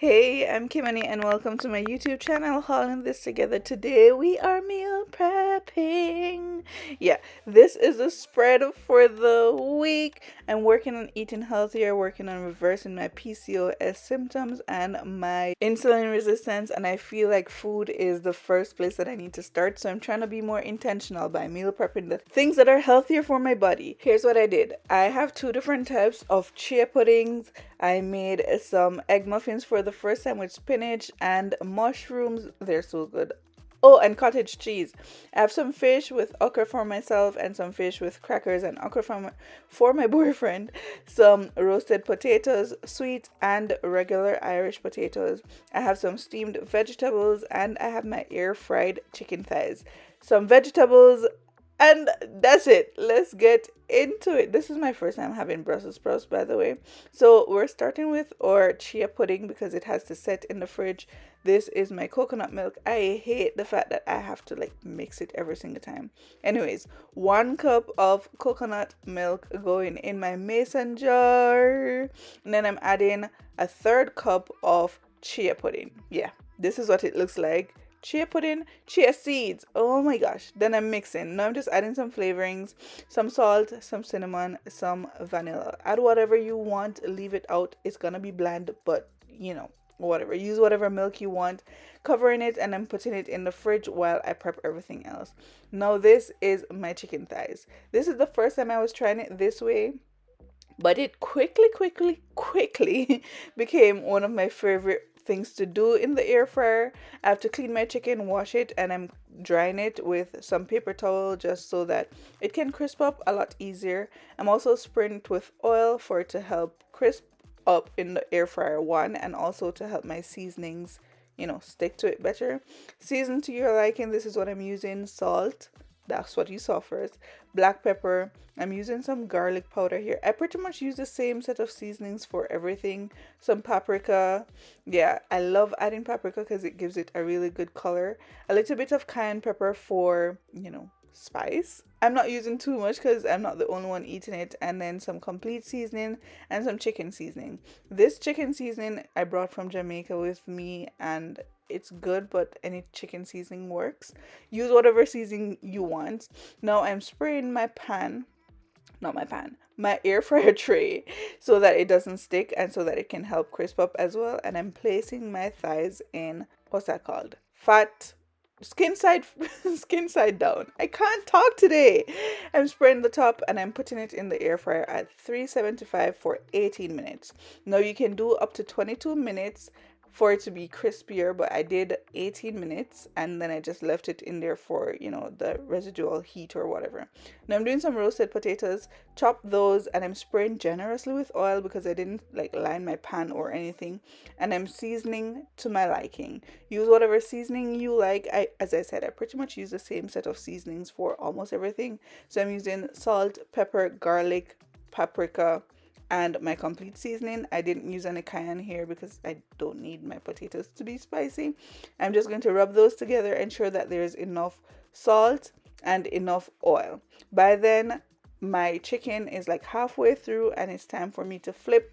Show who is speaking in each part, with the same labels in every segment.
Speaker 1: Hey, I'm Kimani and welcome to my YouTube channel, hauling this together. Today we are meal prepping. Yeah, this is a spread for the week. I'm working on eating healthier, working on reversing my PCOS symptoms and my insulin resistance, and I feel like food is the first place that I need to start. So I'm trying to be more intentional by meal prepping the things that are healthier for my body. Here's what I did. I have two different types of chia puddings. I made some egg muffins for the first time with spinach and mushrooms. They're so good. Oh, and cottage cheese. I have some fish with okra for myself and some fish with crackers and okra for my boyfriend. Some roasted potatoes, sweet and regular Irish potatoes. I have some steamed vegetables and I have my air fried chicken thighs. Some vegetables, and that's it. Let's get into it. This is my first time having Brussels sprouts, by the way. So we're starting with our chia pudding because it has to set in the fridge. This is my coconut milk. I hate the fact that I have to mix it every single time. Anyways, 1 cup of coconut milk going in my mason jar. And then I'm adding a 1/3 cup of chia pudding. Yeah, this is what it looks like. Chia pudding, chia seeds. Oh my gosh. Then I'm mixing. Now I'm just adding some flavorings, some salt, some cinnamon, some vanilla. Add whatever you want. Leave it out. It's gonna be bland, but whatever. Use whatever milk you want. Covering it and I'm putting it in the fridge while I prep everything else. Now this is my chicken thighs. This is the first time I was trying it this way, but it quickly became one of my favorite things to do in the air fryer. I have to clean my chicken, wash it, and I'm drying it with some paper towel just so that it can crisp up a lot easier. I'm also spraying it with oil for it to help crisp up in the air fryer, one, and also to help my seasonings stick to it better. Season to your liking. This is what I'm using. Salt, that's what you saw first. Black pepper. I'm using some garlic powder here. I pretty much use the same set of seasonings for everything. Some paprika. Yeah, I love adding paprika because it gives it a really good color. A little bit of cayenne pepper for, spice. I'm not using too much because I'm not the only one eating it. And then some complete seasoning and some chicken seasoning. This chicken seasoning I brought from Jamaica with me, and it's good, but any chicken seasoning works. Use whatever seasoning you want. Now I'm spraying my pan, not my pan, my air fryer tray so that it doesn't stick and so that it can help crisp up as well. And I'm placing my thighs in, what's that called? Fat skin side skin side down. I can't talk today. I'm spraying the top and I'm putting it in the air fryer at 375 for 18 minutes. Now you can do up to 22 minutes for it to be crispier, but I did 18 minutes and then I just left it in there for the residual heat or whatever. Now I'm doing some roasted potatoes. Chop those and I'm spraying generously with oil because I didn't line my pan or anything, and I'm seasoning to my liking. Use whatever seasoning you like. As I said, I pretty much use the same set of seasonings for almost everything. So I'm using salt, pepper, garlic, paprika, and my complete seasoning. I didn't use any cayenne here because I don't need my potatoes to be spicy. I'm just going to rub those together, ensure that there's enough salt and enough oil. By then my chicken is halfway through and it's time for me to flip,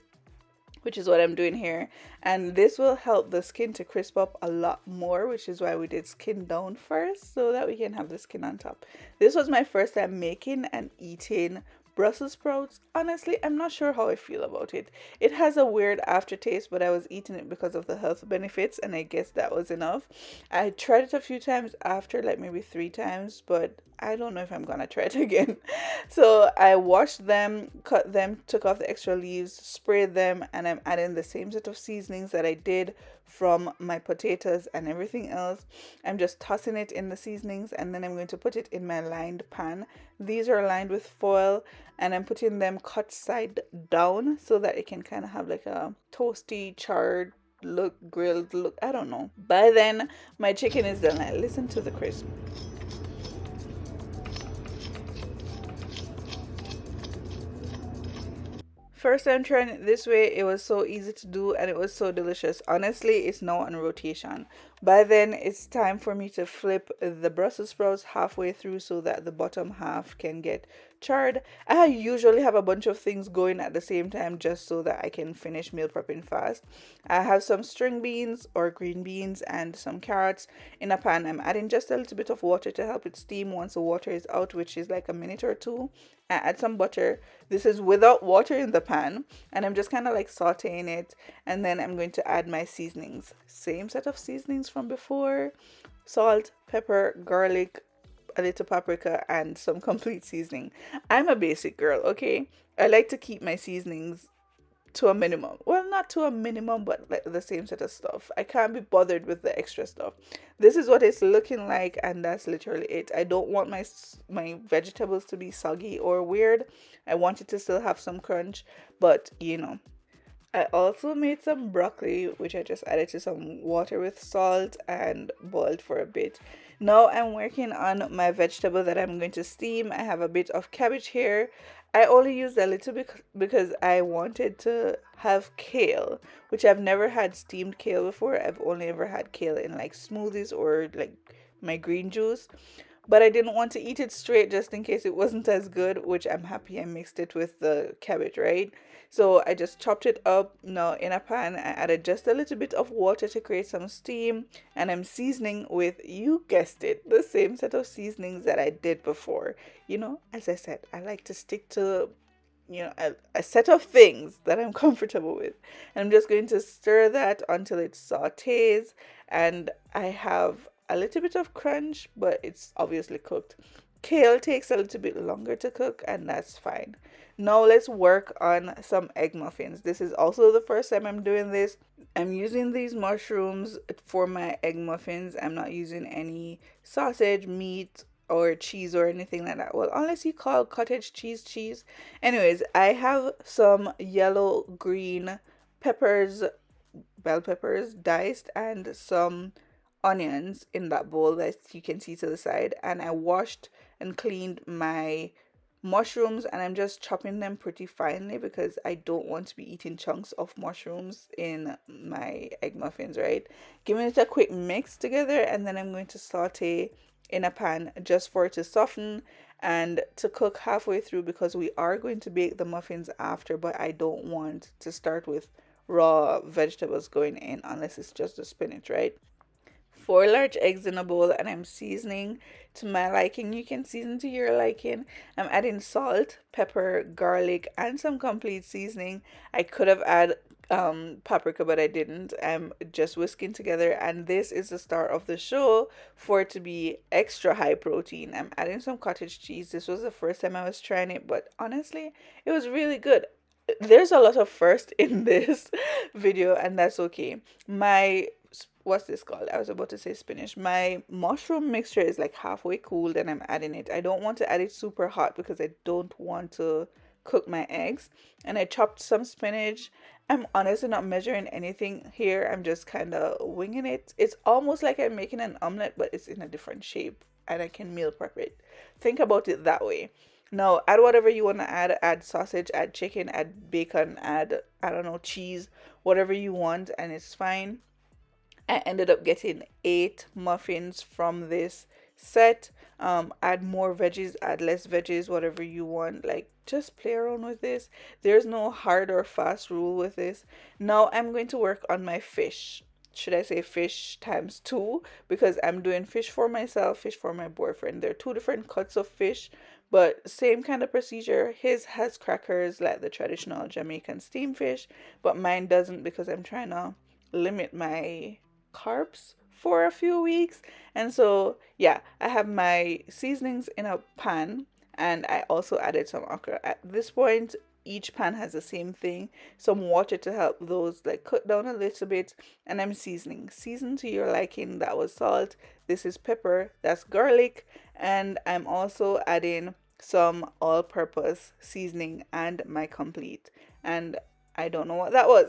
Speaker 1: which is what I'm doing here. And this will help the skin to crisp up a lot more, which is why we did skin down first so that we can have the skin on top. This was my first time making and eating Brussels sprouts. Honestly, I'm not sure how I feel about it. It has a weird aftertaste, but I was eating it because of the health benefits, and I guess that was enough. I tried it a few times after, maybe 3 times, but I don't know if I'm gonna try it again. So I washed them, cut them, took off the extra leaves, sprayed them, and I'm adding the same set of seasonings that I did from my potatoes and everything else. I'm just tossing it in the seasonings and then I'm going to put it in my lined pan. These are lined with foil and I'm putting them cut side down so that it can kind of have a toasty, charred look, grilled look. I don't know. By then my chicken is done. Listen to the crisp. First time trying it this way, it was so easy to do and it was so delicious. Honestly, it's now on rotation. By then, it's time for me to flip the Brussels sprouts halfway through so that the bottom half can get charred. I usually have a bunch of things going at the same time just so that I can finish meal prepping fast. I have some string beans or green beans and some carrots in a pan. I'm adding just a little bit of water to help it steam once the water is out, which is like a minute or two. I add some butter. This is without water in the pan, and I'm just kind of like sauteing it, and then I'm going to add my seasonings. Same set of seasonings from before: salt, pepper, garlic, a little paprika, and some complete seasoning. I'm a basic girl, okay? I like to keep my seasonings to a minimum. Well, not to a minimum, but like the same set of stuff. I can't be bothered with the extra stuff. This is what it's looking like, and that's literally it. I don't want my vegetables to be soggy or weird. I want it to still have some crunch, but you know. I also made some broccoli, which I just added to some water with salt and boiled for a bit. Now I'm working on my vegetable that I'm going to steam. I have a bit of cabbage here. I only used a little bit because I wanted to have kale, which I've never had steamed kale before. I've only ever had kale in like smoothies or like my green juice. But I didn't want to eat it straight just in case it wasn't as good, which I'm happy I mixed it with the cabbage, right? So I just chopped it up. Now in a pan, I added just a little bit of water to create some steam, and I'm seasoning with, you guessed it, the same set of seasonings that I did before. You know, as I said, I like to stick to a set of things that I'm comfortable with. And I'm just going to stir that until it sautés, and I have a little bit of crunch, but it's obviously cooked. Kale takes a little bit longer to cook, and that's fine. Now let's work on some egg muffins. This is also the first time I'm doing this. I'm using these mushrooms for my egg muffins. I'm not using any sausage, meat, or cheese or anything like that. Well, unless you call cottage cheese. Anyways, I have some yellow green peppers, bell peppers diced, and some onions in that bowl that you can see to the side, and I washed and cleaned my mushrooms, and I'm just chopping them pretty finely because I don't want to be eating chunks of mushrooms in my egg muffins, right? Giving it a quick mix together, and then I'm going to saute in a pan just for it to soften and to cook halfway through, because we are going to bake the muffins after, but I don't want to start with raw vegetables going in unless it's just the spinach, right? 4 large eggs in a bowl, and I'm seasoning to my liking. You can season to your liking. I'm adding salt, pepper, garlic, and some complete seasoning. I could have added paprika, but I didn't. I'm just whisking together, and this is the star of the show for it to be extra high protein. I'm adding some cottage cheese. This was the first time I was trying it, but honestly, it was really good. There's a lot of first in this video, and that's okay. My what's this called? I was about to say spinach. My mushroom mixture is like halfway cooled, and I'm adding it. I don't want to add it super hot because I don't want to cook my eggs. And I chopped some spinach. I'm honestly not measuring anything here. I'm just kind of winging it. It's almost like I'm making an omelet, but it's in a different shape, and I can meal prep it. Think about it that way. Now, add whatever you want to add. Add sausage, add chicken, add bacon, add, I don't know, cheese, whatever you want, and it's fine. I ended up getting 8 muffins from this set. Add more veggies, add less veggies, whatever you want. Like, just play around with this. There's no hard or fast rule with this. Now I'm going to work on my fish. Should I say fish times 2? Because I'm doing fish for myself, fish for my boyfriend. They're 2 different cuts of fish, but same kind of procedure. His has crackers like the traditional Jamaican steam fish, but mine doesn't because I'm trying to limit my carbs for a few weeks. And so yeah, I have my seasonings in a pan, and I also added some okra. At this point, each pan has the same thing: some water to help those like cut down a little bit, and I'm season to your liking. That was salt, this is pepper, that's garlic, and I'm also adding some all-purpose seasoning and my complete, and I don't know what that was.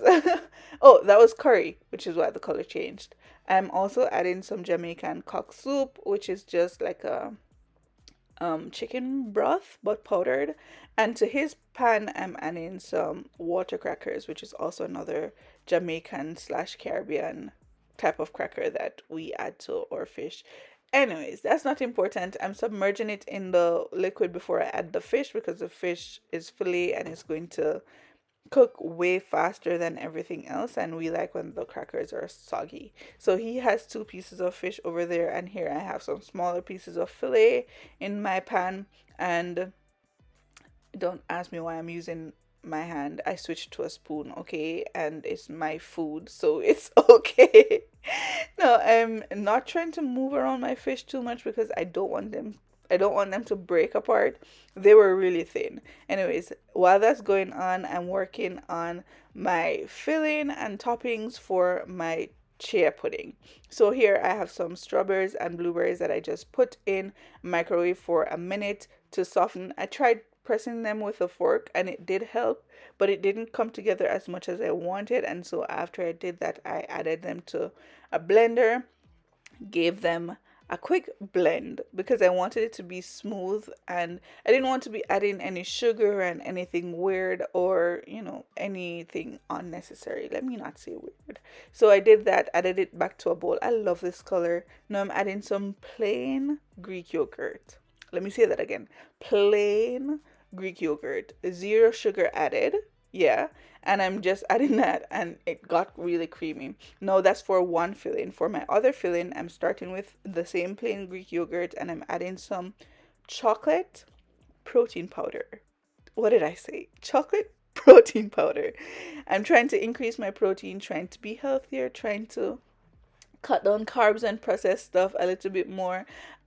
Speaker 1: Oh, that was curry, which is why the color changed. I'm also adding some Jamaican cock soup, which is just like a chicken broth but powdered. And to his pan, I'm adding some water crackers, which is also another Jamaican slash Caribbean type of cracker that we add to our fish. Anyways, that's not important. I'm submerging it in the liquid before I add the fish because the fish is fillet and it's going to cook way faster than everything else, and we like when the crackers are soggy. So he has two pieces of fish over there, and here I have some smaller pieces of fillet in my pan. And don't ask me why I'm using my hand. I switched to a spoon, okay? And it's my food, so it's okay. No, I'm not trying to move around my fish too much because I don't want them to break apart. They were really thin. Anyways, while that's going on, I'm working on my filling and toppings for my chia pudding. So here I have some strawberries and blueberries that I just put in microwave for a minute to soften. I tried pressing them with a fork and it did help, but it didn't come together as much as I wanted. And so after I did that, I added them to a blender, gave them a quick blend because I wanted it to be smooth and I didn't want to be adding any sugar and anything weird or, anything unnecessary. Let me not say weird. So I did that, added it back to a bowl. I love this color. Now I'm adding some plain Greek yogurt. Let me say that again. Plain Greek yogurt, zero sugar added. Yeah, and I'm just adding that, and it got really creamy. No, that's for one filling. For my other filling, I'm starting with the same plain Greek yogurt, and I'm adding some chocolate protein powder. What did I say? Chocolate protein powder. I'm trying to increase my protein, trying to be healthier, trying to cut down carbs and processed stuff a little bit more.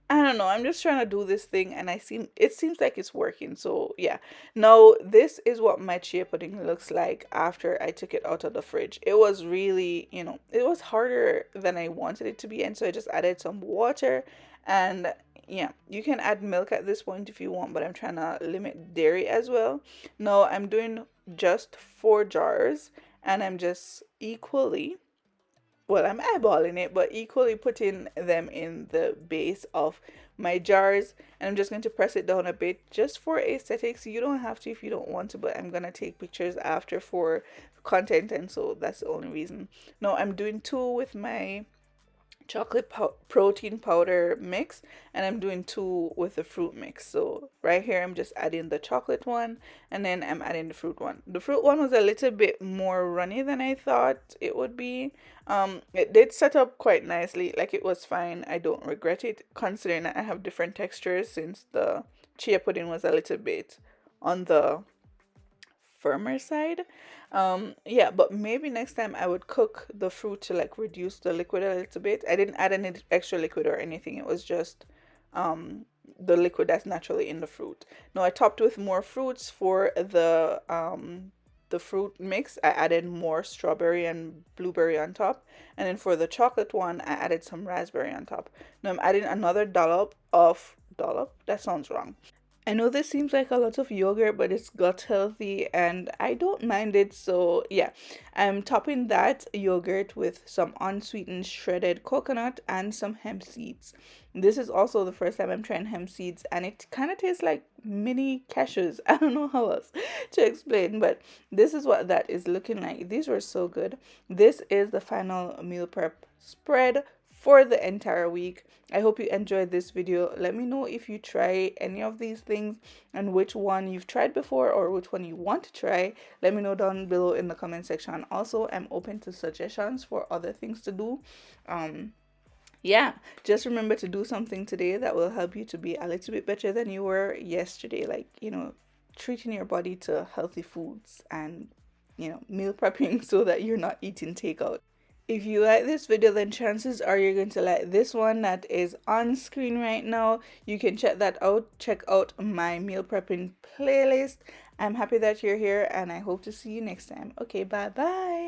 Speaker 1: I don't know. I'm just trying to do this thing and it seems like it's working. So, yeah. Now, this is what my chia pudding looks like after I took it out of the fridge. It was really, it was harder than I wanted it to be, and so I just added some water and yeah, you can add milk at this point if you want, but I'm trying to limit dairy as well. Now, I'm doing just 4 jars and I'm just equally, well, I'm eyeballing it, but equally putting them in the base of my jars. And I'm just going to press it down a bit just for aesthetics. You don't have to if you don't want to, but I'm going to take pictures after for content. And so that's the only reason. No, I'm doing two with my protein powder mix, and I'm doing two with the fruit mix. So right here I'm just adding the chocolate one and then I'm adding the fruit one. The fruit one was a little bit more runny than I thought it would be. It did set up quite nicely, like it was fine. I don't regret it considering that I have different textures since the chia pudding was a little bit on the firmer side. Yeah, but maybe next time I would cook the fruit to like reduce the liquid a little bit. I didn't add any extra liquid or anything. It was just the liquid that's naturally in the fruit. Now I topped with more fruits for the fruit mix. I added more strawberry and blueberry on top, and then for the chocolate one I added some raspberry on top. Now I'm adding another dollop, that sounds wrong. I know this seems like a lot of yogurt, but it's gut healthy and I don't mind it. So, yeah, I'm topping that yogurt with some unsweetened shredded coconut and some hemp seeds. This is also the first time I'm trying hemp seeds, and it kind of tastes like mini cashews. I don't know how else to explain, but this is what that is looking like. These were so good. This is the final meal prep spread for the entire week. I hope you enjoyed this video. Let me know if you try any of these things and which one you've tried before or which one you want to try. Let me know down below in the comment section. Also, I'm open to suggestions for other things to do. Yeah, just remember to do something today that will help you to be a little bit better than you were yesterday. Like, treating your body to healthy foods and, meal prepping so that you're not eating takeout. If you like this video, then chances are you're going to like this one that is on screen right now. You can check that out. Check out my meal prepping playlist. I'm happy that you're here and I hope to see you next time. Okay, bye bye.